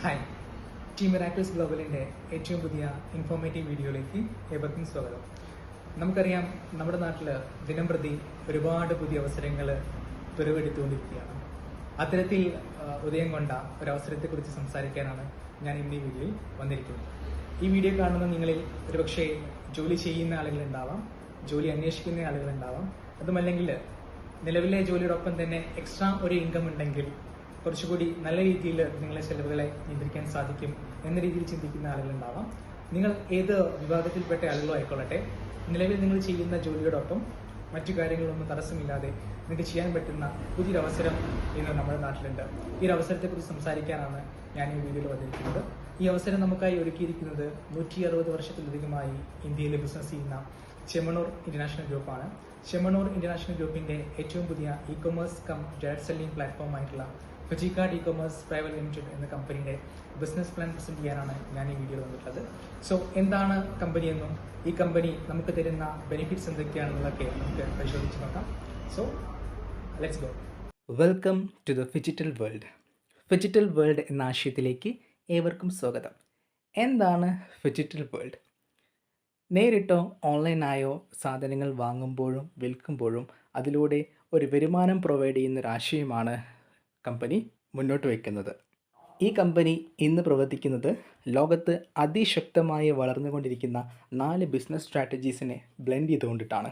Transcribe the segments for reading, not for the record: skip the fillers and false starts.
Hi, team miracles ഗ്ലോബലിൻ്റെ ഏറ്റവും പുതിയ informative വീഡിയോയിലേക്ക് ഏവർക്കും സ്വാഗതം. നമുക്കറിയാം, നമ്മുടെ നാട്ടിൽ ദിനംപ്രതി ഒരുപാട് പുതിയ അവസരങ്ങൾ തുറവെടുത്തുകൊണ്ടിരിക്കുകയാണ്. അത്തരത്തിൽ ഉദയം കൊണ്ട ഒരവസരത്തെക്കുറിച്ച് സംസാരിക്കാനാണ് ഞാൻ ഇന്ന് ഈ വീഡിയോയിൽ വന്നിരിക്കുന്നത്. ഈ വീഡിയോ കാണുന്ന നിങ്ങളിൽ ഒരുപക്ഷെ ജോലി ചെയ്യുന്ന ആളുകളുണ്ടാവാം, ജോലി അന്വേഷിക്കുന്ന ആളുകളുണ്ടാവാം, അതുമല്ലെങ്കിൽ നിലവിലെ ജോലിയോടൊപ്പം തന്നെ എക്സ്ട്രാ ഒരു ഇൻകം ഉണ്ടെങ്കിൽ കുറച്ചുകൂടി നല്ല രീതിയിൽ നിങ്ങളെ ചെലവുകളെ നിയന്ത്രിക്കാൻ സാധിക്കും എന്ന രീതിയിൽ ചിന്തിക്കുന്ന ആളുകളുണ്ടാവാം. നിങ്ങൾ ഏത് വിഭാഗത്തിൽപ്പെട്ട ആളുകളോ ആയിക്കൊള്ളട്ടെ, നിലവിൽ നിങ്ങൾ ചെയ്യുന്ന ജോലിയോടൊപ്പം മറ്റു കാര്യങ്ങളൊന്നും തടസ്സമില്ലാതെ നിങ്ങൾക്ക് ചെയ്യാൻ പറ്റുന്ന പുതിയൊരു അവസരം ഇന്ന് നമ്മുടെ നാട്ടിലുണ്ട്. ഈ ഒരു അവസരത്തെക്കുറിച്ച് സംസാരിക്കാനാണ് ഞാൻ ഈ വീഡിയോയിൽ വന്നിരിക്കുന്നത്. ഈ അവസരം നമുക്കായി ഒരുക്കിയിരിക്കുന്നത് 160 വർഷത്തിലധികമായി ഇന്ത്യയിൽ ബിസിനസ് ചെയ്യുന്ന ചെമ്മണ്ണൂർ ഇന്റർനാഷണൽ ഗ്രൂപ്പാണ്. ചെമ്മണ്ണൂർ ഇന്റർനാഷണൽ ഗ്രൂപ്പിന്റെ ഏറ്റവും പുതിയ ഇ-കൊമേഴ്സ് കം ഡയറക്ട് സെല്ലിംഗ് പ്ലാറ്റ്ഫോമായിട്ടുള്ള ഫിജിക്കാർഡ് ഇ-കൊമേഴ്സ് പ്രൈവറ്റ് ലിമിറ്റഡ് എന്ന കമ്പനിയുടെ ബിസിനസ് പ്ലാൻ പ്രസന്റ് ചെയ്യാനാണ് ഞാൻ ഈ വീഡിയോ വന്നിട്ടുള്ളത്. സോ എന്താണ് കമ്പനി എന്നും ഈ കമ്പനി നമുക്ക് തരുന്ന ബെനിഫിറ്റ്സ് എന്തൊക്കെയാണെന്നൊക്കെ നമുക്ക് പരിശോധിച്ച് നോക്കാം. So let's go. Welcome to the phygital world. Phygital world എന്ന ആശയത്തിലേക്ക് ഏവർക്കും സ്വാഗതം. എന്താണ് ഫിജിറ്റൽ വേൾഡ്? നേരിട്ടോ ഓൺലൈനായോ സാധനങ്ങൾ വാങ്ങുമ്പോഴും വിൽക്കുമ്പോഴും അതിലൂടെ ഒരു വരുമാനം പ്രൊവൈഡ് ചെയ്യുന്ന ഒരു ആശയമാണ് കമ്പനി മുന്നോട്ട് വയ്ക്കുന്നത്. ഈ കമ്പനി ഇന്ന് പ്രവർത്തിക്കുന്നത് ലോകത്ത് അതിശക്തമായി വളർന്നുകൊണ്ടിരിക്കുന്ന 4 ബിസിനസ് സ്ട്രാറ്റജീസിനെ ബ്ലെൻഡ് ചെയ്തുകൊണ്ടിട്ടാണ്.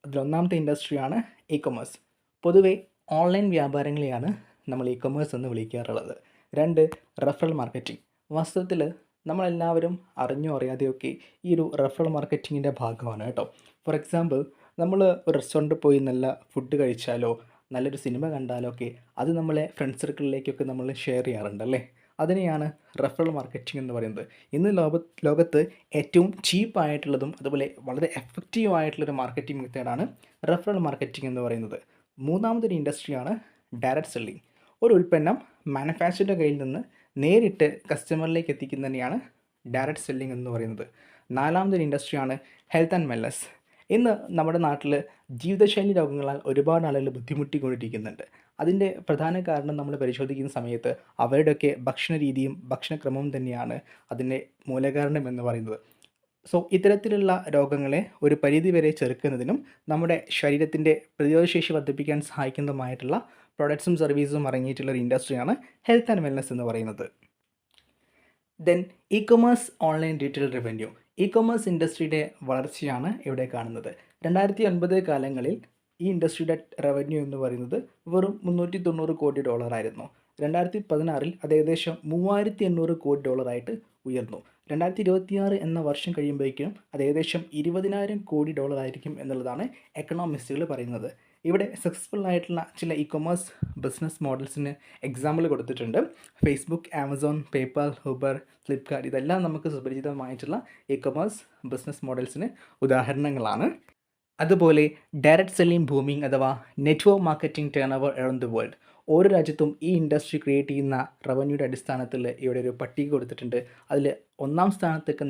അതിലൊന്നാമത്തെ ഇൻഡസ്ട്രിയാണ് ഇ-കൊമേഴ്സ്. പൊതുവെ ഓൺലൈൻ വ്യാപാരങ്ങളെയാണ് നമ്മൾ ഇ-കൊമേഴ്സ് എന്ന് വിളിക്കാറുള്ളത്. 2, റെഫറൽ മാർക്കറ്റിംഗ്. വാസ്തവത്തിൽ നമ്മളെല്ലാവരും അറിഞ്ഞോ അറിയാതെയൊക്കെ ഈ ഒരു റെഫറൽ മാർക്കറ്റിങ്ങിൻ്റെ ഭാഗമാണ് കേട്ടോ. ഫോർ എക്സാമ്പിൾ, നമ്മൾ ഒരു റെസ്റ്റോറൻറ്റിൽ പോയി നല്ല ഫുഡ് കഴിച്ചാലോ നല്ലൊരു സിനിമ കണ്ടാലോ ഒക്കെ അത് നമ്മളെ ഫ്രണ്ട് സർക്കിളിലേക്കൊക്കെ നമ്മൾ ഷെയർ ചെയ്യാറുണ്ടല്ലേ. അതിനെയാണ് റെഫറൽ മാർക്കറ്റിംഗ് എന്ന് പറയുന്നത്. ഇന്ന് ലോകത്ത് ഏറ്റവും ചീപ്പായിട്ടുള്ളതും അതുപോലെ വളരെ എഫക്റ്റീവ് ആയിട്ടുള്ളൊരു മാർക്കറ്റിംഗ് മെത്തേഡാണ് റെഫറൽ മാർക്കറ്റിംഗ് എന്ന് പറയുന്നത്. മൂന്നാമതൊരു ഇൻഡസ്ട്രിയാണ് ഡയറക്റ്റ് സെല്ലിംഗ്. ഒരു ഉൽപ്പന്നം മാനുഫാക്ചറുടെ കയ്യിൽ നിന്ന് നേരിട്ട് കസ്റ്റമറിലേക്ക് എത്തിക്കുന്നതിനെയാണ് ഡയറക്റ്റ് സെല്ലിംഗ് എന്ന് പറയുന്നത്. നാലാമതൊരു ഇൻഡസ്ട്രിയാണ് ഹെൽത്ത് ആൻഡ് വെൽനസ്. ഇന്ന് നമ്മുടെ നാട്ടിൽ ജീവിതശൈലി രോഗങ്ങളാൽ ഒരുപാട് ആളുകൾ ബുദ്ധിമുട്ടിക്കൊണ്ടിരിക്കുന്നുണ്ട്. അതിൻ്റെ പ്രധാന കാരണം നമ്മൾ പരിശോധിക്കുന്ന സമയത്ത് അവരുടെയൊക്കെ ഭക്ഷണ രീതിയും ഭക്ഷണക്രമവും തന്നെയാണ് അതിൻ്റെ മൂലകാരണം എന്ന് പറയുന്നത്. സോ ഇത്തരത്തിലുള്ള രോഗങ്ങളെ ഒരു പരിധിവരെ ചെറുക്കുന്നതിനും നമ്മുടെ ശരീരത്തിൻ്റെ പ്രതിരോധശേഷി വർദ്ധിപ്പിക്കാൻ സഹായിക്കുന്നതുമായിട്ടുള്ള പ്രൊഡക്ട്സും സർവീസും അടങ്ങിയിട്ടുള്ള ഒരു ഇൻഡസ്ട്രിയാണ് ഹെൽത്ത് ആൻഡ് വെൽനസ് എന്ന് പറയുന്നത്. Then e-commerce online retail revenue. E-commerce ഇൻഡസ്ട്രിയുടെ വളർച്ചയാണ് ഇവിടെ കാണുന്നത്. 2009 കാലങ്ങളിൽ ഈ ഇൻഡസ്ട്രിയുടെ റവന്യൂ എന്ന് പറയുന്നത് വെറും $390 കോടി ആയിരുന്നു. 2016 അത് ഏകദേശം $3800 കോടി ഉയർന്നു. 2026 എന്ന വർഷം കഴിയുമ്പോഴേക്കും അത് ഏകദേശം $20,000 കോടി ആയിരിക്കും എന്നുള്ളതാണ് എക്കണോമിസ്റ്റുകൾ പറയുന്നത്. ഇവിടെ സക്സസ്ഫുൾ ആയിട്ടുള്ള ചില ഇ-കൊമേഴ്സ് ബിസിനസ് മോഡൽസിന് എക്സാമ്പിൾ കൊടുത്തിട്ടുണ്ട്. Facebook, Amazon, PayPal, Uber, Flipkart ഇതെല്ലാം നമുക്ക് സുപരിചിതമായിട്ടുള്ള ഇ-കൊമേഴ്സ് ബിസിനസ് മോഡൽസിന് ഉദാഹരണങ്ങളാണ്. അതുപോലെ ഡയറക്റ്റ് സെല്ലിംഗ് ബൂമിംഗ് അഥവാ network marketing turn over around the world. ഓരോ രാജ്യത്തും ഈ ഇൻഡസ്ട്രി ക്രിയേറ്റ് ചെയ്യുന്ന റവന്യൂയുടെ അടിസ്ഥാനത്തിൽ ഇവിടെ ഒരു പട്ടിക കൊടുത്തിട്ടുണ്ട്. അതിൽ ഒന്നാം സ്ഥാനത്തേക്ക്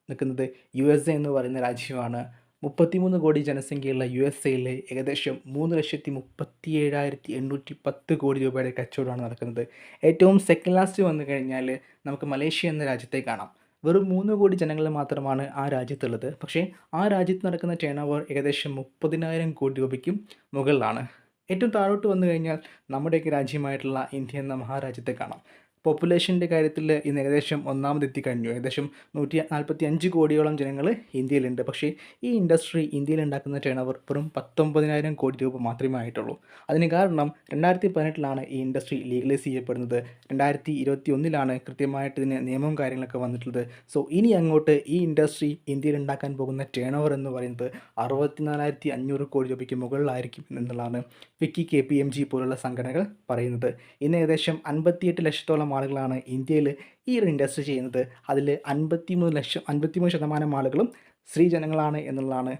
നിൽക്കുന്നത് USA എന്ന് പറയുന്ന രാജ്യമാണ്. 33 കോടി ജനസംഖ്യയുള്ള USA ഏകദേശം 3,37,810 കോടി രൂപയുടെ കച്ചവടമാണ് നടക്കുന്നത്. ഏറ്റവും സെക്കൻഡ് ലാസ്റ്റ് വന്നു കഴിഞ്ഞാൽ നമുക്ക് മലേഷ്യ എന്ന രാജ്യത്തെ കാണാം. വെറും 3 കോടി ജനങ്ങൾ മാത്രമാണ് ആ രാജ്യത്തുള്ളത്. പക്ഷേ ആ രാജ്യത്ത് നടക്കുന്ന ടേൺ ഓവർ ഏകദേശം 30,000 കോടി രൂപയ്ക്കും മുകളിലാണ്. ഏറ്റവും താഴോട്ട് വന്നു കഴിഞ്ഞാൽ നമ്മുടെയൊക്കെ രാജ്യമായിട്ടുള്ള ഇന്ത്യ എന്ന മഹാരാജ്യത്തെ കാണാം. പോപ്പുലേഷൻ്റെ കാര്യത്തിൽ ഇന്ന് ഏകദേശം ഒന്നാമതെത്തിക്കഴിഞ്ഞു. ഏകദേശം 145 കോടിയോളം ജനങ്ങൾ ഇന്ത്യയിലുണ്ട്. പക്ഷേ ഈ ഇൻഡസ്ട്രി ഇന്ത്യയിൽ ഉണ്ടാക്കുന്ന ടേൺ ഓവർ വെറും 19,000 കോടി രൂപ മാത്രമേ ആയിട്ടുള്ളൂ. അതിന് കാരണം 2018 ഈ ഇൻഡസ്ട്രി ലീഗലൈസ് ചെയ്യപ്പെടുന്നത്. 2021 കൃത്യമായിട്ട് ഇതിന് നിയമവും കാര്യങ്ങളൊക്കെ വന്നിട്ടുള്ളത്. സോ ഇനി അങ്ങോട്ട് ഈ ഇൻഡസ്ട്രി ഇന്ത്യയിൽ ഉണ്ടാക്കാൻ പോകുന്ന ടേൺ ഓവർ എന്ന് പറയുന്നത് 64,500 കോടി രൂപയ്ക്ക് മുകളിലായിരിക്കും എന്നുള്ളതാണ് വിക്കി KPMG പോലുള്ള സംഘടനകൾ പറയുന്നത്. ഇന്ന് ഏകദേശം 58 ലക്ഷത്തോളം ആളുകളാണ് ഇന്ത്യയിൽ ഈ ഒരു ഇൻഡസ്ട്രി ചെയ്യുന്നത്. അതിൽ 53% ആളുകളും സ്ത്രീജനങ്ങളാണ് എന്നുള്ളതാണ്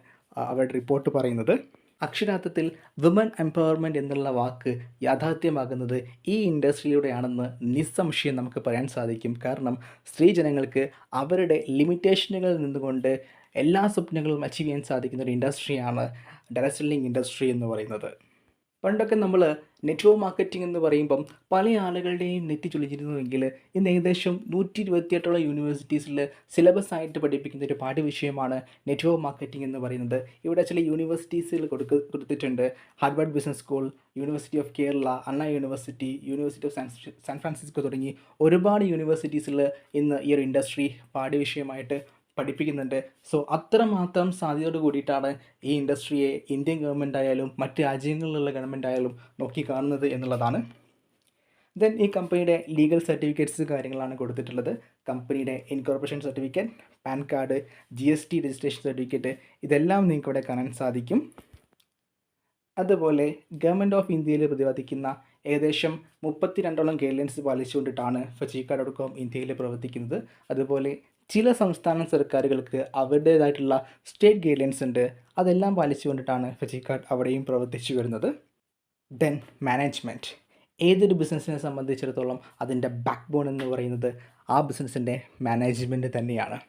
അവരുടെ റിപ്പോർട്ട് പറയുന്നത്. അക്ഷരാർത്ഥത്തിൽ വിമൻ എംപവർമെൻറ്റ് എന്നുള്ള വാക്ക് യാഥാർത്ഥ്യമാകുന്നത് ഈ ഇൻഡസ്ട്രിയിലൂടെയാണെന്ന് നിസ്സംശയം നമുക്ക് പറയാൻ സാധിക്കും. കാരണം സ്ത്രീജനങ്ങൾക്ക് അവരുടെ ലിമിറ്റേഷനുകളിൽ നിന്നുകൊണ്ട് എല്ലാ സ്വപ്നങ്ങളും അച്ചീവ് ചെയ്യാൻ സാധിക്കുന്ന ഒരു ഇൻഡസ്ട്രിയാണ് ഡയറക്റ്റ് സെല്ലിംഗ് ഇൻഡസ്ട്രി എന്ന് പറയുന്നത്. പണ്ടൊക്കെ നമ്മൾ നെറ്റ്വർക്ക് മാർക്കറ്റിംഗ് എന്ന് പറയുമ്പം പല ആളുകളുടെയും നെറ്റി ചുളിച്ചിരുന്നുവെങ്കിൽ ഇന്ന് ഏകദേശം 128ഓളം യൂണിവേഴ്സിറ്റീസിൽ സിലബസ് ആയിട്ട് പഠിപ്പിക്കുന്ന ഒരു പാഠ്യവിഷയമാണ് നെറ്റ്വർക്ക് മാർക്കറ്റിംഗ് എന്ന് പറയുന്നത്. ഇവിടെ ചില യൂണിവേഴ്സിറ്റീസിൽ കൊടുത്തിട്ടുണ്ട്. Harvard business school, university of Kerala, Anna university, university of San Francisco തുടങ്ങി ഒരുപാട് യൂണിവേഴ്സിറ്റീസിൽ ഇന്ന് ഈ ഒരു ഇൻഡസ്ട്രി പാഠ്യവിഷയമായിട്ട് പഠിപ്പിക്കുന്നുണ്ട്. സോ അത്രമാത്രം സാധ്യതയോട് കൂടിയിട്ടാണ് ഈ ഇൻഡസ്ട്രിയെ ഇന്ത്യൻ ഗവൺമെൻറ് ആയാലും മറ്റ് രാജ്യങ്ങളിലുള്ള ഗവൺമെൻറ് ആയാലും നോക്കിക്കാണുന്നത് എന്നുള്ളതാണ്. ദെൻ ഈ കമ്പനിയുടെ ലീഗൽ സർട്ടിഫിക്കറ്റ്സ് കാര്യങ്ങളാണ് കൊടുത്തിട്ടുള്ളത്. കമ്പനിയുടെ incorporation certificate, pan card, GST registration certificate, ഇതെല്ലാം നിങ്ങൾക്ക് ഇവിടെ കാണാൻ സാധിക്കും. അതുപോലെ ഗവൺമെൻറ് ഓഫ് ഇന്ത്യയിൽ പ്രതിപാദിക്കുന്ന ഏകദേശം 32ഓളം ഗൈഡ്ലൈൻസ് പാലിച്ചുകൊണ്ടിട്ടാണ് ഫജീക്ക.com ഇന്ത്യയിൽ പ്രവർത്തിക്കുന്നത്. അതുപോലെ ചില സംസ്ഥാന സർക്കാരുകൾക്ക് അവരുടേതായിട്ടുള്ള സ്റ്റേറ്റ് ഗൈഡ്ലൈൻസ് ഉണ്ട്. അതെല്ലാം പാലിച്ചുകൊണ്ടിട്ടാണ് ഫജീക്ക അവിടെയും പ്രവർത്തിച്ചു വരുന്നത്. Then management. ഏതൊരു ബിസിനസ്സിനെ സംബന്ധിച്ചിടത്തോളം അതിൻ്റെ ബാക്ക് ബോൺ എന്ന് പറയുന്നത് ആ ബിസിനസ്സിൻ്റെ മാനേജ്മെൻറ്റ് തന്നെയാണ്.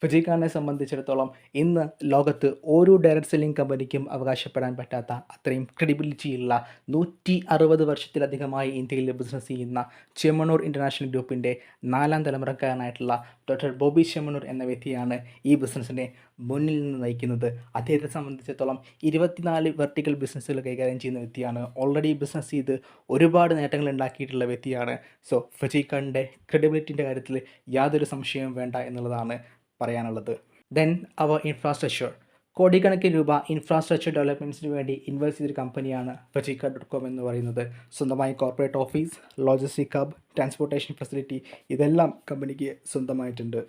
ഫജീഖാനെ സംബന്ധിച്ചിടത്തോളം ഇന്ന് ലോകത്ത് ഒരു ഡയറക്റ്റ് സെല്ലിംഗ് കമ്പനിക്കും അവകാശപ്പെടാൻ പറ്റാത്ത അത്രയും ക്രെഡിബിലിറ്റിയുള്ള 160 വർഷത്തിലധികമായി ഇന്ത്യയിൽ ബിസിനസ് ചെയ്യുന്ന ചെമ്മണ്ണൂർ ഇൻ്റർനാഷണൽ ഗ്രൂപ്പിൻ്റെ 4ാം തലമുറക്കാരനായിട്ടുള്ള ഡോക്ടർ ബോബി ചെമ്മണ്ണൂർ എന്ന വ്യക്തിയാണ് ഈ ബിസിനസ്സിനെ മുന്നിൽ നിന്ന് നയിക്കുന്നത്. അദ്ദേഹത്തെ സംബന്ധിച്ചിടത്തോളം 24 വെർട്ടിക്കൽ ബിസിനസ്സുകൾ കൈകാര്യം ചെയ്യുന്ന വ്യക്തിയാണ്. ഓൾറെഡി ബിസിനസ് ചെയ്ത് ഒരുപാട് നേട്ടങ്ങൾ ഉണ്ടാക്കിയിട്ടുള്ള വ്യക്തിയാണ്. സോ ഫജീഖാൻ്റെ ക്രെഡിബിലിറ്റിൻ്റെ കാര്യത്തിൽ യാതൊരു സംശയവും വേണ്ട എന്നുള്ളതാണ് പറയാനുള്ളത്. ദെൻ അവർ ഇൻഫ്രാസ്ട്രക്ചർ. കോടിക്കണക്കിന് രൂപ ഇൻഫ്രാസ്ട്രക്ചർ ഡെവലപ്മെൻറ്റ്സിന് വേണ്ടി ഇൻവെസ്റ്റ് ചെയ്തൊരു കമ്പനിയാണ് ഫജീക്ക.com എന്ന് പറയുന്നത്. സ്വന്തമായി corporate office, logistic hub, transportation facility, ഇതെല്ലാം കമ്പനിക്ക് സ്വന്തമായിട്ടുണ്ട്.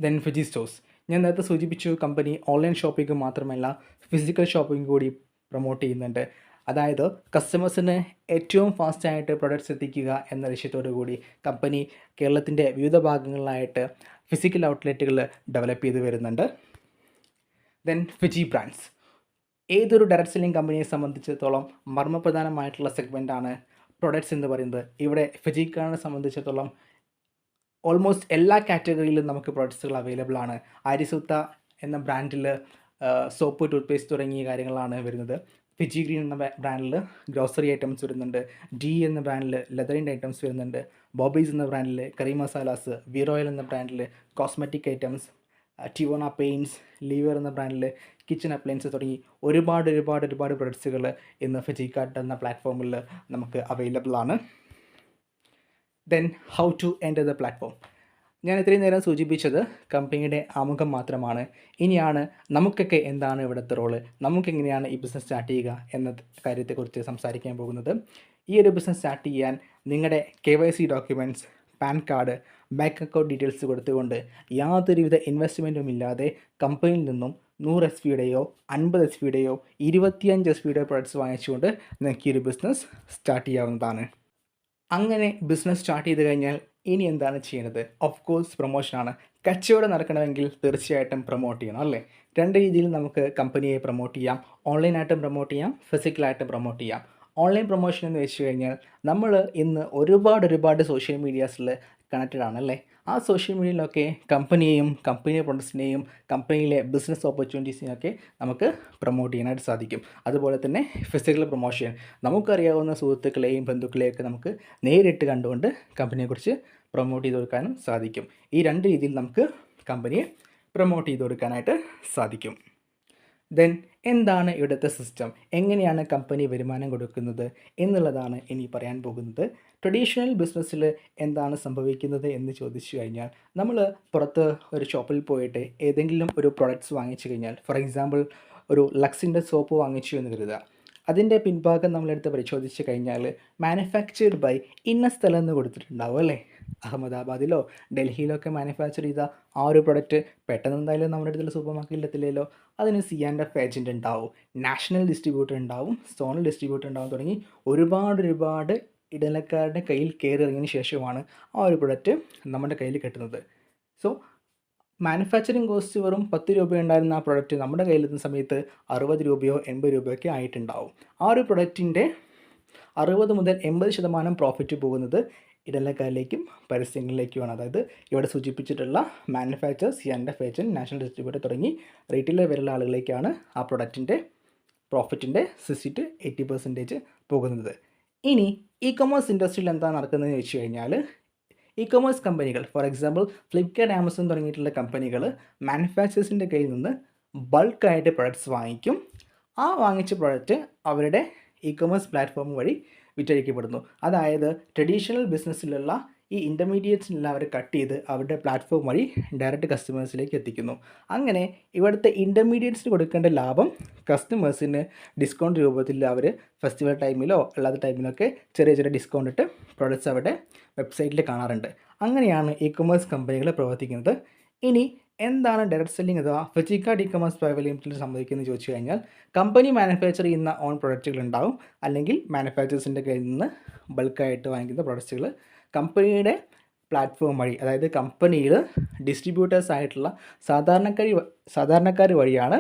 ദെൻ ഫിജി സ്റ്റോഴ്സ്. ഞാൻ നേരത്തെ സൂചിപ്പിച്ചു, കമ്പനി ഓൺലൈൻ ഷോപ്പിംഗ് മാത്രമല്ല ഫിസിക്കൽ ഷോപ്പിംഗ് കൂടി പ്രൊമോട്ട് ചെയ്യുന്നുണ്ട്. അതായത് കസ്റ്റമേഴ്സിന് ഏറ്റവും ഫാസ്റ്റായിട്ട് പ്രൊഡക്ട്സ് എത്തിക്കുക എന്ന ലക്ഷ്യത്തോടു കൂടി കമ്പനി കേരളത്തിൻ്റെ വിവിധ ഭാഗങ്ങളിലായിട്ട് ഫിസിക്കൽ ഔട്ട്ലെറ്റുകൾ ഡെവലപ്പ് ചെയ്ത് വരുന്നുണ്ട്. Then Fiji brands. ഏതൊരു ഡയറക്റ്റ് സെല്ലിംഗ് കമ്പനിയെ സംബന്ധിച്ചിടത്തോളം മർമ്മപ്രധാനമായിട്ടുള്ള സെഗ്മെൻറ്റാണ് പ്രൊഡക്ട്സ് എന്ന് പറയുന്നത്. ഇവിടെ ഫിജിക്കാനെ സംബന്ധിച്ചിടത്തോളം ഓൾമോസ്റ്റ് എല്ലാ കാറ്റഗറിയിലും നമുക്ക് പ്രൊഡക്ട്സുകൾ അവൈലബിൾ ആണ്. ആരിസുത്ത എന്ന ബ്രാൻഡിൽ സോപ്പ്, ടൂത്ത്പേസ്റ്റ് തുടങ്ങിയ കാര്യങ്ങളാണ് വരുന്നത്. ഫിജി ഗ്രീൻ എന്ന ബ്രാൻഡിൽ ഗ്രോസറി ഐറ്റംസ് വരുന്നുണ്ട്. ഡി എന്ന ബ്രാൻഡിൽ ലെതറിൻ്റെ ഐറ്റംസ് വരുന്നുണ്ട്. ബോബീസ് എന്ന ബ്രാൻഡിൽ കറി മസാലാസ്, വീറോയിൽ എന്ന ബ്രാൻഡിൽ കോസ്മെറ്റിക് ഐറ്റംസ്, ടിവോണ പെയിൻറ്റ്സ്, ലീവർ എന്ന ബ്രാൻഡിൽ കിച്ചൺ അപ്ലയൻസ് തുടങ്ങി ഒരുപാട് പ്രൊഡക്ട്സുകൾ ഇന്ന് ഫിജിക്കാർട്ട് എന്ന പ്ലാറ്റ്ഫോമിൽ നമുക്ക് അവൈലബിൾ ആണ്. Then how to enter the platform. ഞാൻ ഇത്രയും നേരം സൂചിപ്പിച്ചത് കമ്പനിയുടെ ആമുഖം മാത്രമാണ്. ഇനിയാണ് നമുക്കൊക്കെ എന്താണ് ഇവിടുത്തെ റോള്, നമുക്കെങ്ങനെയാണ് ഈ ബിസിനസ് സ്റ്റാർട്ട് ചെയ്യുക എന്ന കാര്യത്തെക്കുറിച്ച് സംസാരിക്കാൻ പോകുന്നത്. ഈ ഒരു ബിസിനസ് സ്റ്റാർട്ട് ചെയ്യാൻ നിങ്ങളുടെ KYC documents, pan card, bank account details കൊടുത്തുകൊണ്ട് യാതൊരുവിധ ഇൻവെസ്റ്റ്മെൻറ്റും ഇല്ലാതെ കമ്പനിയിൽ നിന്നും 100 SP-യുടെയോ 50 SP-യുടെയോ 25 SP-യുടെയോ പ്രൊഡക്ട്സ് വാങ്ങിച്ചുകൊണ്ട് നിങ്ങൾക്ക് ഈ ഒരു ബിസിനസ് സ്റ്റാർട്ട് ചെയ്യാവുന്നതാണ്. അങ്ങനെ ബിസിനസ് സ്റ്റാർട്ട് ചെയ്ത് കഴിഞ്ഞാൽ ഇനി എന്താണ് ചെയ്യുന്നത്? ഓഫ് കോഴ്സ് പ്രൊമോഷനാണ്. കച്ചവടം നടക്കണമെങ്കിൽ തീർച്ചയായിട്ടും പ്രൊമോട്ട് ചെയ്യണം, അല്ലേ? 2 രീതിയിൽ നമുക്ക് കമ്പനിയെ പ്രൊമോട്ട് ചെയ്യാം. ഓൺലൈനായിട്ടും പ്രൊമോട്ട് ചെയ്യാം, ഫിസിക്കലായിട്ടും പ്രൊമോട്ട് ചെയ്യാം. ഓൺലൈൻ പ്രൊമോഷൻ എന്ന് വെച്ച് കഴിഞ്ഞാൽ നമ്മൾ ഇന്ന് ഒരുപാട് സോഷ്യൽ മീഡിയാസിൽ കണക്റ്റഡ് ആണ്, അല്ലേ? ആ സോഷ്യൽ മീഡിയയിലൊക്കെ കമ്പനിയെയും കമ്പനിയുടെ പ്രൊഡക്ട്സിനെയും കമ്പനിയിലെ ബിസിനസ് ഓപ്പർച്യൂണിറ്റീസിനെയൊക്കെ നമുക്ക് പ്രൊമോട്ട് ചെയ്യാനായിട്ട് സാധിക്കും. അതുപോലെ തന്നെ ഫിസിക്കൽ പ്രൊമോഷൻ, നമുക്കറിയാവുന്ന സുഹൃത്തുക്കളെയും ബന്ധുക്കളെയൊക്കെ നമുക്ക് നേരിട്ട് കണ്ടുകൊണ്ട് കമ്പനിയെക്കുറിച്ച് പ്രൊമോട്ട് ചെയ്ത് കൊടുക്കാനും സാധിക്കും. ഈ 2 രീതിയിൽ നമുക്ക് കമ്പനിയെ പ്രൊമോട്ട് ചെയ്ത് കൊടുക്കാനായിട്ട് സാധിക്കും. ദെൻ എന്താണ് ഇവിടുത്തെ സിസ്റ്റം, എങ്ങനെയാണ് കമ്പനി വരുമാനം കൊടുക്കുന്നത് എന്നുള്ളതാണ് ഇനി പറയാൻ പോകുന്നത്. ട്രഡീഷണൽ ബിസിനസ്സിൽ എന്താണ് സംഭവിക്കുന്നത് എന്ന് ചോദിച്ചു കഴിഞ്ഞാൽ, നമ്മൾ പുറത്ത് ഒരു ഷോപ്പിൽ പോയിട്ട് ഏതെങ്കിലും ഒരു പ്രൊഡക്ട്സ് വാങ്ങിച്ചു കഴിഞ്ഞാൽ, ഫോർ എക്സാമ്പിൾ ഒരു ലക്സിൻ്റെ സോപ്പ് വാങ്ങിച്ചു എന്ന് കരുതുക. അതിൻ്റെ പിൻഭാഗം നമ്മളെടുത്ത് പരിശോധിച്ച് കഴിഞ്ഞാൽ മാനുഫാക്ചേർഡ് ബൈ ഇന്ന സ്ഥലം എന്ന് കൊടുത്തിട്ടുണ്ടാവും, അല്ലേ? അഹമ്മദാബാദിലോ ഡൽഹിയിലോ ഒക്കെ മാനുഫാക്ചർ ചെയ്ത ആ ഒരു പ്രൊഡക്റ്റ് പെട്ടെന്ന് എന്തായാലും നമ്മുടെ അടുത്തുള്ള സൂപ്പർ മാർക്കറ്റിൽ എത്തില്ലല്ലോ. അതിന് C&F ഏജൻറ്റ് ഉണ്ടാവും, നാഷണൽ ഡിസ്ട്രിബ്യൂട്ടർ ഉണ്ടാവും, സോണൽ ഡിസ്ട്രിബ്യൂട്ടർ ഉണ്ടാവും, തുടങ്ങി ഒരുപാട് ഇടനിലക്കാരുടെ കയ്യിൽ കയറി ഇറങ്ങിയതിന് ശേഷമാണ് ആ ഒരു പ്രൊഡക്റ്റ് നമ്മുടെ കയ്യിൽ കിട്ടുന്നത്. സോ മാനുഫാക്ചറിങ് കോസ്റ്റ് വെറും 10 രൂപ ഉണ്ടായിരുന്ന ആ പ്രൊഡക്റ്റ് നമ്മുടെ കയ്യിലെത്തുന്ന സമയത്ത് 60 രൂപയോ 80 രൂപയൊക്കെ ആയിട്ടുണ്ടാവും. ആ ഒരു പ്രൊഡക്റ്റിൻ്റെ 60 മുതൽ 80% പ്രോഫിറ്റ് പോകുന്നത് ഇടനിലക്കാരിലേക്കും പരസ്യങ്ങളിലേക്കുമാണ്. അതായത് ഇവിടെ സൂചിപ്പിച്ചിട്ടുള്ള manufacture, C&F agent, national distributor തുടങ്ങി റീറ്റെയിലർ വരെയുള്ള ആളുകളിലേക്കാണ് ആ പ്രൊഡക്റ്റിൻ്റെ പ്രോഫിറ്റിൻ്റെ 60-80% പോകുന്നത്. ഇനി ഇ-കൊമേഴ്സ് ഇൻഡസ്ട്രിയിൽ എന്താ നടക്കുന്നതെന്ന് ചോദിച്ചു കഴിഞ്ഞാൽ, ഇ-കൊമേഴ്സ് കമ്പനികൾ, ഫോർ എക്സാമ്പിൾ ഫ്ലിപ്കാർട്ട്, ആമസോൺ തുടങ്ങിയിട്ടുള്ള കമ്പനികൾ മാനുഫാക്ചേഴ്സിൻ്റെ കയ്യിൽ നിന്ന് ബൾക്കായിട്ട് പ്രൊഡക്ട്സ് വാങ്ങിക്കും. ആ വാങ്ങിച്ച പ്രൊഡക്റ്റ് അവരുടെ ഇ-കൊമേഴ്സ് പ്ലാറ്റ്ഫോം വഴി വിറ്റഴിക്കപ്പെടുന്നു. അതായത് ട്രഡീഷണൽ ബിസിനസ്സിലുള്ള ഈ ഇൻ്റർമീഡിയറ്റ്സിനെല്ലാം അവർ കട്ട് ചെയ്ത് അവരുടെ പ്ലാറ്റ്ഫോം വഴി ഡയറക്റ്റ് കസ്റ്റമേഴ്സിലേക്ക് എത്തിക്കുന്നു. അങ്ങനെ ഇവിടുത്തെ ഇൻ്റർമീഡിയറ്റ്സിന് കൊടുക്കേണ്ട ലാഭം കസ്റ്റമേഴ്സിന് ഡിസ്കൗണ്ട് രൂപത്തിൽ അവർ ഫെസ്റ്റിവൽ ടൈമിലോ അല്ലാത്ത ടൈമിലൊക്കെ ചെറിയ ചെറിയ ഡിസ്കൗണ്ട് ഇട്ട് പ്രൊഡക്ട്സ് അവരുടെ വെബ്സൈറ്റിൽ കാണാറുണ്ട്. അങ്ങനെയാണ് ഇ-കൊമേഴ്സ് കമ്പനികൾ പ്രവർത്തിക്കുന്നത്. ഇനി എന്താണ് ഡയറക്റ്റ് സെല്ലിംഗ് അഥവാ ഫ്ലിപ്കാർട്ട് ഇ-കൊമേഴ്സ് പ്രൈവറ്റ് ലിമിറ്റഡിൽ സംഭവിക്കുന്നത് ചോദിച്ചു കഴിഞ്ഞാൽ, കമ്പനി മാനുഫാക്ചർ ചെയ്യുന്ന ഓൺ പ്രൊഡക്റ്റുകൾ ഉണ്ടാവും, അല്ലെങ്കിൽ മാനുഫാക്ചേഴ്സിൻ്റെ കയ്യിൽ നിന്ന് ബൾക്കായിട്ട് വാങ്ങിക്കുന്ന പ്രൊഡക്ട്സുകൾ കമ്പനിയുടെ പ്ലാറ്റ്ഫോം വഴി, അതായത് കമ്പനിയിൽ ഡിസ്ട്രിബ്യൂട്ടേഴ്സ് ആയിട്ടുള്ള സാധാരണക്കാർ വഴിയാണ്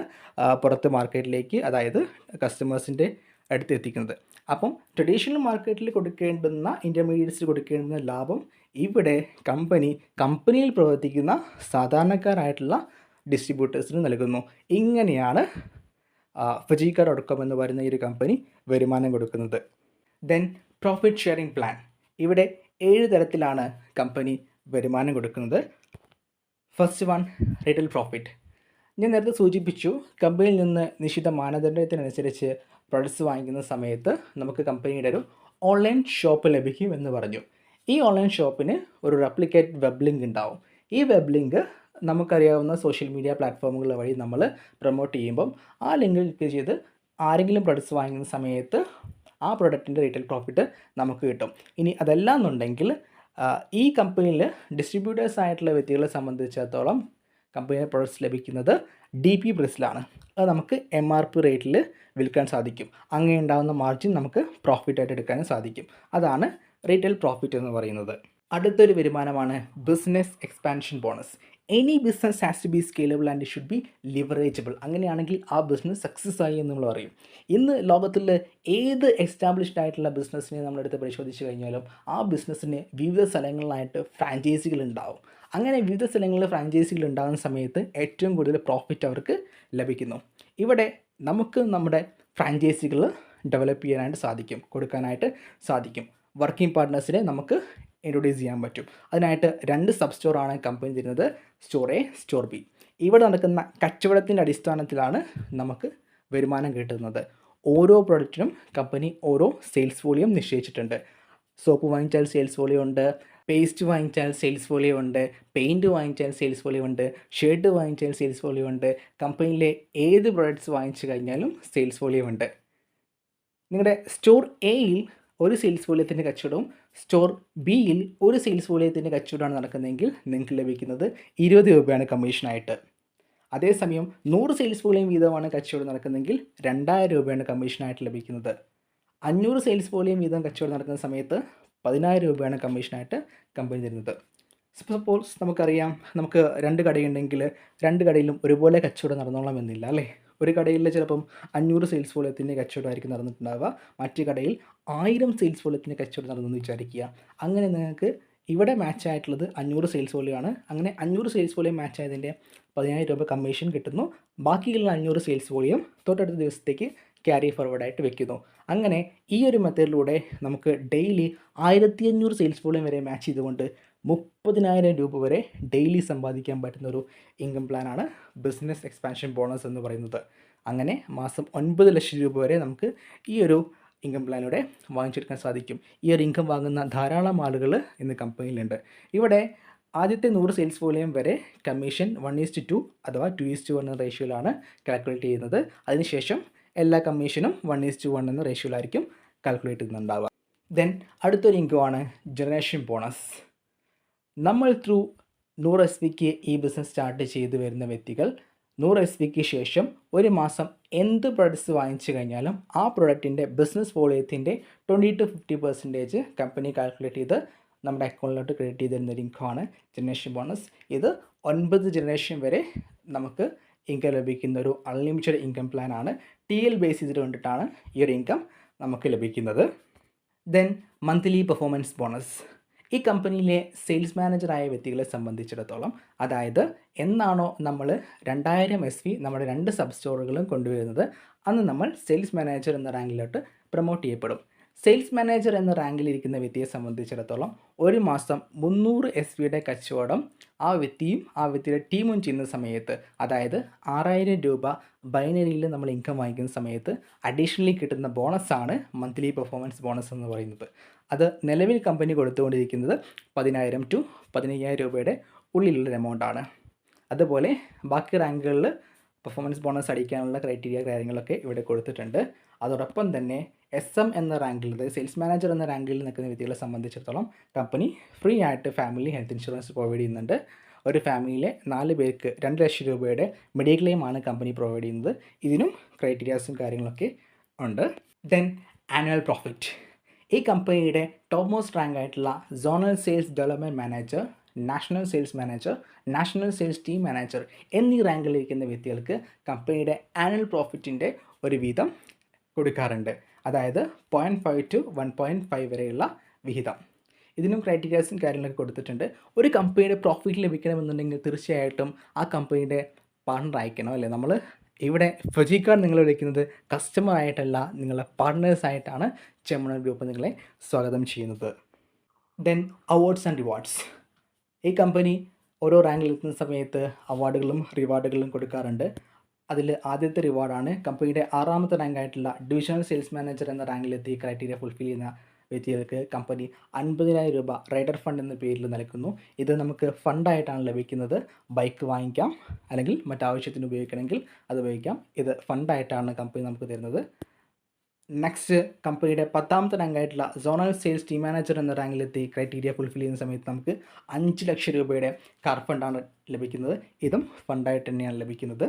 പുറത്ത് മാർക്കറ്റിലേക്ക്, അതായത് കസ്റ്റമേഴ്സിൻ്റെ അടുത്ത് എത്തിക്കുന്നത്. അപ്പം ട്രഡീഷണൽ മാർക്കറ്റിൽ കൊടുക്കേണ്ടുന്ന ഇൻ്റർമീഡിയറ്റ്സിൽ കൊടുക്കേണ്ടുന്ന ലാഭം ഇവിടെ കമ്പനിയിൽ പ്രവർത്തിക്കുന്ന സാധാരണക്കാരായിട്ടുള്ള ഡിസ്ട്രിബ്യൂട്ടേഴ്സിന് നൽകുന്നു. ഇങ്ങനെയാണ് fujikar.com എന്ന് പറയുന്ന ഈ ഒരു കമ്പനി വരുമാനം കൊടുക്കുന്നത്. Then profit sharing plan. ഇവിടെ 7 തരത്തിലാണ് കമ്പനി വരുമാനം കൊടുക്കുന്നത്. First one, retail profit. ഞാൻ നേരത്തെ സൂചിപ്പിച്ചു, കമ്പനിയിൽ നിന്ന് നിശ്ചിത മാനദണ്ഡത്തിനനുസരിച്ച് പ്രൊഡക്ട്സ് വാങ്ങിക്കുന്ന സമയത്ത് നമുക്ക് കമ്പനിയുടെ ഒരു ഓൺലൈൻ ഷോപ്പ് ലഭിക്കും എന്ന് പറഞ്ഞു. ഈ ഓൺലൈൻ ഷോപ്പിന് ഒരു റെപ്ലിക്കേറ്റ് വെബ് ലിങ്ക് ഉണ്ടാവും. ഈ വെബ് ലിങ്ക് നമുക്കറിയാവുന്ന സോഷ്യൽ മീഡിയ പ്ലാറ്റ്ഫോമുകൾ വഴി നമ്മൾ പ്രൊമോട്ട് ചെയ്യുമ്പം ആ ലിങ്കിൽ ക്ലിക്ക് ചെയ്ത് ആരെങ്കിലും പ്രൊഡക്ട്സ് വാങ്ങുന്ന സമയത്ത് ആ പ്രൊഡക്റ്റിൻ്റെ റീറ്റെയിൽ പ്രോഫിറ്റ് നമുക്ക് കിട്ടും. ഇനി അതല്ല എന്നുണ്ടെങ്കിൽ ഈ കമ്പനിയിൽ ഡിസ്ട്രിബ്യൂട്ടേഴ്സ് ആയിട്ടുള്ള വ്യക്തികളെ സംബന്ധിച്ചിടത്തോളം കമ്പനിയുടെ പ്രൊഡക്ട്സ് ലഭിക്കുന്നത് DP പ്രൈസിലാണ്. അത് നമുക്ക് MRP റേറ്റിൽ വിൽക്കാൻ സാധിക്കും. അങ്ങനെ ഉണ്ടാകുന്ന മാർജിൻ നമുക്ക് പ്രോഫിറ്റായിട്ട് എടുക്കാനും സാധിക്കും. അതാണ് റീറ്റെയിൽ പ്രോഫിറ്റ് എന്ന് പറയുന്നത്. അടുത്തൊരു വരുമാനമാണ് business expansion bonus. Any business has to be scalable and should be leverageable. അങ്ങനെയാണെങ്കിൽ ആ ബിസിനസ് സക്സസ് ആയി എന്ന് നമ്മൾ പറയും. ഇന്ന് ലോകത്തിൽ ഏത് എസ്റ്റാബ്ലിഷ്ഡ് ആയിട്ടുള്ള ബിസിനസ്സിനെ നമ്മളെടുത്ത് പരിശോധിച്ച് കഴിഞ്ഞാലും ആ ബിസിനസ്സിന് വിവിധ സ്ഥലങ്ങളിലായിട്ട് ഫ്രാഞ്ചൈസികൾ ഉണ്ടാവും. അങ്ങനെ വിവിധ സ്ഥലങ്ങളിൽ ഫ്രാഞ്ചൈസികൾ ഉണ്ടാകുന്ന സമയത്ത് ഏറ്റവും കൂടുതൽ പ്രോഫിറ്റ് അവർക്ക് ലഭിക്കുന്നു. ഇവിടെ നമുക്ക് നമ്മുടെ ഫ്രാഞ്ചൈസികൾ ഡെവലപ്പ് ചെയ്യാനായിട്ട് സാധിക്കും, കൊടുക്കാനായിട്ട് സാധിക്കും. വർക്കിംഗ് പാർട്ട്നേഴ്സിനെ നമുക്ക് ഇൻട്രൊഡ്യൂസ് ചെയ്യാൻ പറ്റും. അതിനായിട്ട് 2 സബ് സ്റ്റോറാണ് കമ്പനി തരുന്നത്, സ്റ്റോർ എ, സ്റ്റോർ ബി. ഇവിടെ നടക്കുന്ന കച്ചവടത്തിൻ്റെ അടിസ്ഥാനത്തിലാണ് നമുക്ക് വരുമാനം കിട്ടുന്നത്. ഓരോ പ്രൊഡക്റ്റിനും കമ്പനി ഓരോ സെയിൽസ് വോളിയം നിശ്ചയിച്ചിട്ടുണ്ട്. സോപ്പ് വാങ്ങിച്ചാൽ സെയിൽസ് വോളിയം ഉണ്ട്, പേസ്റ്റ് വാങ്ങിച്ചാൽ സെയിൽസ് വോളിയം ഉണ്ട്, പെയിൻറ്റ് വാങ്ങിച്ചാൽ സെയിൽസ് വോളിയം ഉണ്ട്, ഷർട്ട് വാങ്ങിച്ചാൽ സെയിൽസ് വോളിയം ഉണ്ട്. കമ്പനിയിലെ ഏത് പ്രൊഡക്ട്സ് വാങ്ങിച്ചു കഴിഞ്ഞാലും സെയിൽസ് വോളിയം ഉണ്ട്. നിങ്ങളുടെ സ്റ്റോർ എയിൽ ഒരു സെയിൽസ് വോളിയത്തിൻ്റെ കച്ചവടവും സ്റ്റോർ ബിയിൽ ഒരു സെയിൽസ് വോളിയത്തിൻ്റെ കച്ചവടമാണ് നടക്കുന്നതെങ്കിൽ നിങ്ങൾക്ക് ലഭിക്കുന്നത് 20 രൂപയാണ് കമ്മീഷനായിട്ട്. അതേസമയം 100 സെയിൽസ് വോളിയം വീതമാണ് കച്ചവടം നടക്കുന്നതെങ്കിൽ 2000 രൂപയാണ് കമ്മീഷനായിട്ട് ലഭിക്കുന്നത്. 500 സെയിൽസ് വോളിയം വീതം കച്ചവടം നടക്കുന്ന സമയത്ത് 10000 രൂപയാണ് കമ്മീഷനായിട്ട് കമ്പനി തരുന്നത്. സപ്പോസ് നമുക്കറിയാം, നമുക്ക് 2 കടയുണ്ടെങ്കിൽ 2 കടയിലും ഒരുപോലെ കച്ചവടം നടന്നോളാം എന്നില്ല, അല്ലേ? ഒരു കടയിൽ ചിലപ്പം 500 സെയിൽസ് വോളിയത്തിൻ്റെ കച്ചവടമായിരിക്കും നടന്നിട്ടുണ്ടാവുക, മറ്റു കടയിൽ 1000 സെയിൽസ് വോളിയത്തിൻ്റെ കച്ചവടം നടന്നെന്ന് വിചാരിക്കുക. അങ്ങനെ നിങ്ങൾക്ക് ഇവിടെ മാച്ച് ആയിട്ടുള്ളത് 500 സെയിൽസ് വോളിയമാണ്. അങ്ങനെ 500 സെയിൽസ് വോളിയം മാച്ച് ആയതിൻ്റെ 10000 രൂപ കമ്മീഷൻ കിട്ടുന്നു. ബാക്കിയുള്ള 500 സെയിൽസ് വോളിയം തൊട്ടടുത്ത ദിവസത്തേക്ക് ക്യാരി ഫോർവേഡായിട്ട് വെക്കുന്നു. അങ്ങനെ ഈ ഒരു മെത്തേഡിലൂടെ നമുക്ക് ഡെയിലി 1500 സെയിൽസ് വോളിയം വരെ മാച്ച് ചെയ്തുകൊണ്ട് 30,000 രൂപ വരെ ഡെയിലി സമ്പാദിക്കാൻ പറ്റുന്ന ഒരു ഇൻകം പ്ലാനാണ് ബിസിനസ് എക്സ്പാൻഷൻ ബോണസ് എന്ന് പറയുന്നത്. അങ്ങനെ മാസം 9 ലക്ഷം രൂപ വരെ നമുക്ക് ഈ ഒരു ഇൻകം പ്ലാനിലൂടെ വാങ്ങിച്ചെടുക്കാൻ സാധിക്കും. ഈ ഒരു ഇൻകം വാങ്ങുന്ന ധാരാളം ആളുകൾ ഇന്ന് കമ്പനിയിലുണ്ട്. ഇവിടെ ആദ്യത്തെ 100 സെയിൽസ് വോളിയം വരെ കമ്മീഷൻ 1:2 അഥവാ 2:1 എന്ന റേഷ്യോയിലാണ് കാൽക്കുലേറ്റ് ചെയ്യുന്നത്. അതിനുശേഷം എല്ലാ കമ്മീഷനും 1:1 എന്ന റേഷ്യോയിലായിരിക്കും കാൽക്കുലേറ്റ് ചെയ്യുന്നുണ്ടാവുക. ദെൻ അടുത്തൊരു ഇൻകമാണ് ജനറേഷൻ ബോണസ്. നമ്മൾ ത്രൂ 100 SPക്ക് ഈ ബിസിനസ് സ്റ്റാർട്ട് ചെയ്ത് വരുന്ന വ്യക്തികൾ 100 SPക്ക് ശേഷം ഒരു മാസം എന്ത് പ്രൊഡക്ട്സ് വാങ്ങിച്ചു കഴിഞ്ഞാലും ആ പ്രൊഡക്റ്റിൻ്റെ ബിസിനസ് വോളിയത്തിൻ്റെ 20-50% കമ്പനി കാൽക്കുലേറ്റ് ചെയ്ത് നമ്മുടെ അക്കൗണ്ടിലോട്ട് ക്രെഡിറ്റ് ചെയ്ത് തരുന്ന ഒരു ഇൻകമാണ് ജനറേഷൻ ബോണസ്. ഇത് 9 ജനറേഷൻ വരെ നമുക്ക് ഇൻകം ലഭിക്കുന്ന ഒരു അൺലിമിറ്റഡ് ഇൻകം പ്ലാനാണ്. TL ബേസ് ചെയ്തിട്ട് കൊണ്ടിട്ടാണ് ഈ ഒരു ഇൻകം നമുക്ക് ലഭിക്കുന്നത്. Then monthly performance bonus. ഈ കമ്പനിയിലെ സെയിൽസ് മാനേജറായ വ്യക്തികളെ സംബന്ധിച്ചിടത്തോളം, അതായത് എന്നാണോ നമ്മൾ 2000 SV നമ്മുടെ 2 സബ് സ്റ്റോറുകളും കൊണ്ടുവരുന്നത്, അന്ന് നമ്മൾ സെയിൽസ് മാനേജർ എന്ന റാങ്കിലോട്ട് പ്രൊമോട്ട് ചെയ്യപ്പെടും. സെയിൽസ് മാനേജർ എന്ന റാങ്കിലിരിക്കുന്ന വ്യക്തിയെ സംബന്ധിച്ചിടത്തോളം ഒരു മാസം 300 SVയുടെ കച്ചവടം ആ വ്യക്തിയും ആ വ്യക്തിയുടെ ടീമും ചെയ്യുന്ന സമയത്ത്, അതായത് 6000 രൂപ ബൈനറിയിൽ നമ്മൾ ഇൻകം വാങ്ങിക്കുന്ന സമയത്ത് അഡീഷണലി കിട്ടുന്ന ബോണസാണ് മന്ത്ലി പെർഫോമൻസ് ബോണസ് എന്ന് പറയുന്നത്. അത് നിലവിൽ കമ്പനി കൊടുത്തുകൊണ്ടിരിക്കുന്നത് 10,000 to 15,000 രൂപയുടെ ഉള്ളിലുള്ളൊരു എമൗണ്ടാണ്. അതുപോലെ ബാക്കി റാങ്കുകളിൽ പെർഫോമൻസ് ബോണസ് അടിക്കാനുള്ള ക്രൈറ്റീരിയ കാര്യങ്ങളൊക്കെ ഇവിടെ കൊടുത്തിട്ടുണ്ട്. അതോടൊപ്പം തന്നെ SM എന്ന റാങ്കിൽ, അതായത് സെയിൽസ് മാനേജർ എന്ന റാങ്കിൽ നിൽക്കുന്ന വ്യക്തികളെ സംബന്ധിച്ചിടത്തോളം കമ്പനി ഫ്രീ ആയിട്ട് ഫാമിലി ഹെൽത്ത് ഇൻഷുറൻസ് പ്രൊവൈഡ് ചെയ്യുന്നുണ്ട്. ഒരു ഫാമിലിയിലെ 4 പേർക്ക് 2 ലക്ഷം രൂപയുടെ മെഡിക്ലെയിമാണ് കമ്പനി പ്രൊവൈഡ് ചെയ്യുന്നത്. ഇതിനും ക്രൈറ്റീരിയാസും കാര്യങ്ങളൊക്കെ ഉണ്ട്. Then annual profit. ഈ കമ്പനിയുടെ ടോപ്പ് മോസ്റ്റ് റാങ്ക് ആയിട്ടുള്ള zonal sales development manager, national sales manager, national sales team manager എന്നീ റാങ്കിലിരിക്കുന്ന വ്യക്തികൾക്ക് കമ്പനിയുടെ ആനുവൽ പ്രോഫിറ്റിൻ്റെ ഒരു വീതം കൊടുക്കാറുണ്ട്. അതായത് 0.5 to 1.5 വരെയുള്ള വിഹിതം. ഇതിനും ക്രൈറ്റീരിയാസും കാര്യങ്ങളൊക്കെ കൊടുത്തിട്ടുണ്ട്. ഒരു കമ്പനിയുടെ പ്രോഫിറ്റ് ലഭിക്കണമെന്നുണ്ടെങ്കിൽ തീർച്ചയായിട്ടും ആ കമ്പനിയുടെ പാർട്ണർ ആയിരിക്കണം, അല്ലേ? നമ്മൾ ഇവിടെ ഫജിക്കാർഡ് നിങ്ങൾ വിളിക്കുന്നത് കസ്റ്റമർ ആയിട്ടല്ല, നിങ്ങളെ പാർട്ട്നേഴ്സായിട്ടാണ് ചെമ്മണൂർ ഗ്രൂപ്പ് നിങ്ങളെ സ്വാഗതം ചെയ്യുന്നത്. Then awards and rewards. ഈ കമ്പനി ഓരോ റാങ്കിലെത്തുന്ന സമയത്ത് അവാർഡുകളും റിവാർഡുകളും കൊടുക്കാറുണ്ട്. അതിൽ ആദ്യത്തെ റിവാർഡാണ് കമ്പനിയുടെ 6ാമത്തെ റാങ്കായിട്ടുള്ള ഡിവിഷണൽ സെയിൽസ് മാനേജർ എന്ന റാങ്കിലെത്തി ക്രൈറ്റീരിയ ഫുൾഫിൽ ചെയ്യുന്ന വ്യക്തികൾക്ക് കമ്പനി 50,000 രൂപ റൈഡർ ഫണ്ട് എന്ന പേരിൽ നൽകുന്നു. ഇത് നമുക്ക് ഫണ്ടായിട്ടാണ് ലഭിക്കുന്നത്. ബൈക്ക് വാങ്ങിക്കാം, അല്ലെങ്കിൽ മറ്റാവശ്യത്തിന് ഉപയോഗിക്കണമെങ്കിൽ അത് ഉപയോഗിക്കാം. ഇത് ഫണ്ടായിട്ടാണ് കമ്പനി നമുക്ക് തരുന്നത്. നെക്സ്റ്റ്, കമ്പനിയുടെ 10ാമത്തെ റാങ്കായിട്ടുള്ള സോണൽ സെയിൽസ് ടീം മാനേജർ എന്ന റാങ്കിലെത്തി ക്രൈറ്റീരിയ ഫുൾഫിൽ ചെയ്യുന്ന സമയത്ത് നമുക്ക് 5 ലക്ഷം രൂപയുടെ കാർ ഫണ്ടാണ് ലഭിക്കുന്നത്. ഇതും ഫണ്ടായിട്ട് തന്നെയാണ് ലഭിക്കുന്നത്.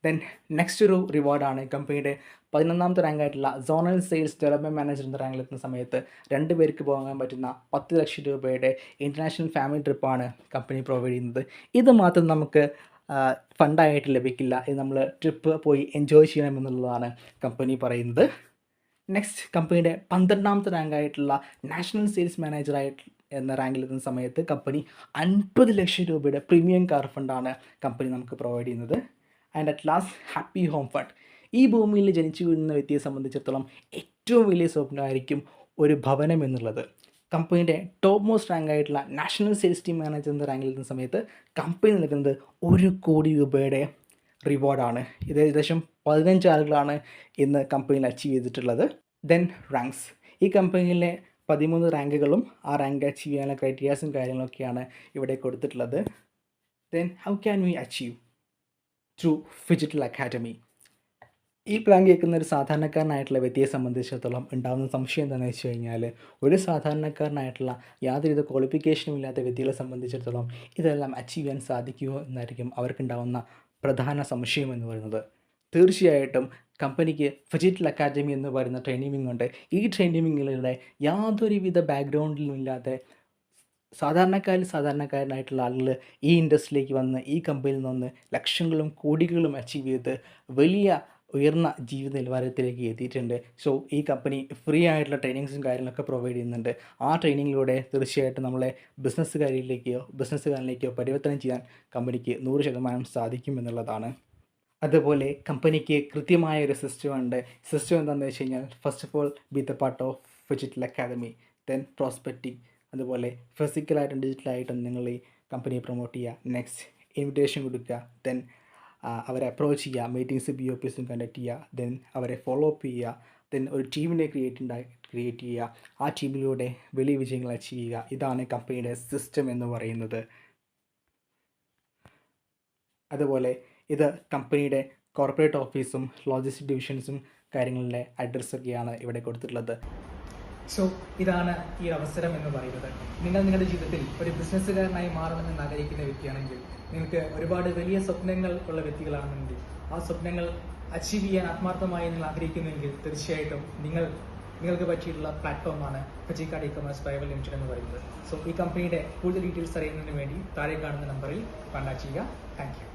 ദെൻ നെക്സ്റ്റ് ഒരു റിവാർഡാണ് കമ്പനിയുടെ 11ാമത്തെ റാങ്കായിട്ടുള്ള സോണൽ സെയിൽസ് ഡെവലപ്മെൻറ്റ് മാനേജർ എന്ന റാങ്കിലെത്തുന്ന സമയത്ത് 2 പേർക്ക് പോകാൻ പറ്റുന്ന 10 ലക്ഷം രൂപയുടെ ഇൻ്റർനാഷണൽ ഫാമിലി ട്രിപ്പാണ് കമ്പനി പ്രൊവൈഡ് ചെയ്യുന്നത്. ഇത് മാത്രം നമുക്ക് ഫണ്ടായിട്ട് ലഭിക്കില്ല. ഇത് നമ്മൾ ട്രിപ്പ് പോയി എൻജോയ് ചെയ്യണമെന്നുള്ളതാണ് കമ്പനി പറയുന്നത്. നെക്സ്റ്റ്, കമ്പനിയുടെ 12ാമത്തെ റാങ്കായിട്ടുള്ള നാഷണൽ സെയിൽസ് മാനേജറായിട്ട് എന്ന റാങ്കിലെത്തുന്ന സമയത്ത് കമ്പനി 50 ലക്ഷം രൂപയുടെ പ്രീമിയം കാർ ഫണ്ടാണ് കമ്പനി നമുക്ക് പ്രൊവൈഡ് ചെയ്യുന്നത്. And at last, happy home fund. ഈ ഭൂമിയിൽ ജനിച്ചു വീഴുന്ന വ്യക്തിയെ സംബന്ധിച്ചിടത്തോളം ഏറ്റവും വലിയ സ്വപ്നമായിരിക്കും ഒരു ഭവനം എന്നുള്ളത്. കമ്പനിയുടെ ടോപ്പ് മോസ്റ്റ് റാങ്ക് ആയിട്ടുള്ള നാഷണൽ സെയിൽസ് ടീം മാനേജർ എന്ന റാങ്കിൽ എത്തുന്ന സമയത്ത് കമ്പനി നൽകുന്നത് 1 കോടി രൂപയുടെ റിവാർഡാണ്. ഇത് ഏകദേശം 15 ആളുകളാണ് ഇന്ന് കമ്പനിയിൽ അച്ചീവ് ചെയ്തിട്ടുള്ളത്. Then ranks. ഈ കമ്പനിയിലെ 13 റാങ്കുകളും ആ റാങ്ക് അച്ചീവ് ചെയ്യാനുള്ള ക്രൈറ്റീരിയാസും കാര്യങ്ങളൊക്കെയാണ് ഇവിടെ കൊടുത്തിട്ടുള്ളത്. Then how can we achieve through phygital academy. ഈ പ്ലാൻ കേൾക്കുന്ന ഒരു സാധാരണക്കാരനായിട്ടുള്ള വ്യക്തിയെ സംബന്ധിച്ചിടത്തോളം ഉണ്ടാകുന്ന സംശയം എന്താണെന്ന് വെച്ച് കഴിഞ്ഞാൽ, ഒരു സാധാരണക്കാരനായിട്ടുള്ള യാതൊരുവിധ ക്വാളിഫിക്കേഷനും ഇല്ലാത്ത വ്യക്തികളെ സംബന്ധിച്ചിടത്തോളം ഇതെല്ലാം അച്ചീവ് ചെയ്യാൻ സാധിക്കുമോ എന്നായിരിക്കും അവർക്കുണ്ടാകുന്ന പ്രധാന സംശയം എന്ന് പറയുന്നത്. തീർച്ചയായിട്ടും കമ്പനിക്ക് ഫിജിറ്റൽ അക്കാഡമി എന്ന് പറയുന്ന ട്രെയിനിങ് ഉണ്ട്. ഈ ട്രെയിനിങ്ങിലൂടെ യാതൊരുവിധ ബാക്ക്ഗ്രൗണ്ടിലും ഇല്ലാതെ സാധാരണക്കാരനായിട്ടുള്ള ആളുകൾ ഈ ഇൻഡസ്ട്രിയിലേക്ക് വന്ന് ഈ കമ്പനിയിൽ നിന്ന് ലക്ഷങ്ങളും കോടികളും അച്ചീവ് ചെയ്ത് വലിയ ഉയർന്ന ജീവിത നിലവാരത്തിലേക്ക് എത്തിയിട്ടുണ്ട്. സോ ഈ കമ്പനി ഫ്രീ ആയിട്ടുള്ള ട്രെയിനിങ്സും കാര്യങ്ങളൊക്കെ പ്രൊവൈഡ് ചെയ്യുന്നുണ്ട്. ആ ട്രെയിനിങ്ങിലൂടെ തീർച്ചയായിട്ടും നമ്മളെ ബിസിനസ്സുകാരിലേക്കോ പരിവർത്തനം ചെയ്യാൻ കമ്പനിക്ക് 100% സാധിക്കും എന്നുള്ളതാണ്. അതുപോലെ കമ്പനിക്ക് കൃത്യമായ ഒരു സിസ്റ്റം ഉണ്ട്. സിസ്റ്റം എന്താണെന്ന് വെച്ച് കഴിഞ്ഞാൽ, first of all be the part of phygital academy, then prospecting, അതുപോലെ ഫിസിക്കലായിട്ടും ഡിജിറ്റലായിട്ടും നിങ്ങൾ ഈ കമ്പനിയെ പ്രൊമോട്ട് ചെയ്യുക. നെക്സ്റ്റ്, ഇൻവിറ്റേഷൻ കൊടുക്കുക. ദെൻ അവരെ അപ്രോച്ച് ചെയ്യുക, മീറ്റിംഗ്സും BOPസും കണ്ടക്ട് ചെയ്യുക. ദെൻ അവരെ ഫോളോ അപ്പ് ചെയ്യുക. ദെൻ ഒരു ടീമിനെ ക്രിയേറ്റ് ചെയ്യുക. ആ ടീമിലൂടെ വലിയ വിജയങ്ങൾ അച്ചീവ് ചെയ്യുക. ഇതാണ് കമ്പനിയുടെ സിസ്റ്റം എന്ന് പറയുന്നത്. അതുപോലെ ഇത് കമ്പനിയുടെ കോർപ്പറേറ്റ് ഓഫീസും ലോജിസ്റ്റിക് ഡിവിഷൻസും കാര്യങ്ങളുടെ അഡ്രസ്സൊക്കെയാണ് ഇവിടെ കൊടുത്തിട്ടുള്ളത്. സോ ഇതാണ് ഈ അവസരം എന്ന് പറയുന്നത്. നിങ്ങൾ നിങ്ങളുടെ ജീവിതത്തിൽ ഒരു ബിസിനസ്സുകാരനായി മാറണമെന്ന് ആഗ്രഹിക്കുന്ന വ്യക്തിയാണെങ്കിൽ, നിങ്ങൾക്ക് ഒരുപാട് വലിയ സ്വപ്നങ്ങൾ ഉള്ള വ്യക്തികളാണെങ്കിൽ, ആ സ്വപ്നങ്ങൾ അച്ചീവ് ചെയ്യാൻ ആത്മാർത്ഥമായി നിങ്ങൾ ആഗ്രഹിക്കുന്നെങ്കിൽ തീർച്ചയായിട്ടും നിങ്ങൾക്ക് പറ്റിയിട്ടുള്ള പ്ലാറ്റ്ഫോമാണ് ഫജിക്കാർഡ് ഇ-കൊമേഴ്സ് പ്രൈവറ്റ് ലിമിറ്റഡ് എന്ന് പറയുന്നത്. സോ ഈ കമ്പനിയുടെ കൂടുതൽ ഡീറ്റെയിൽസ് അറിയുന്നതിന് വേണ്ടി താഴെ കാണുന്ന നമ്പറിൽ കോൺടാക്ട് ചെയ്യുക. Thank you.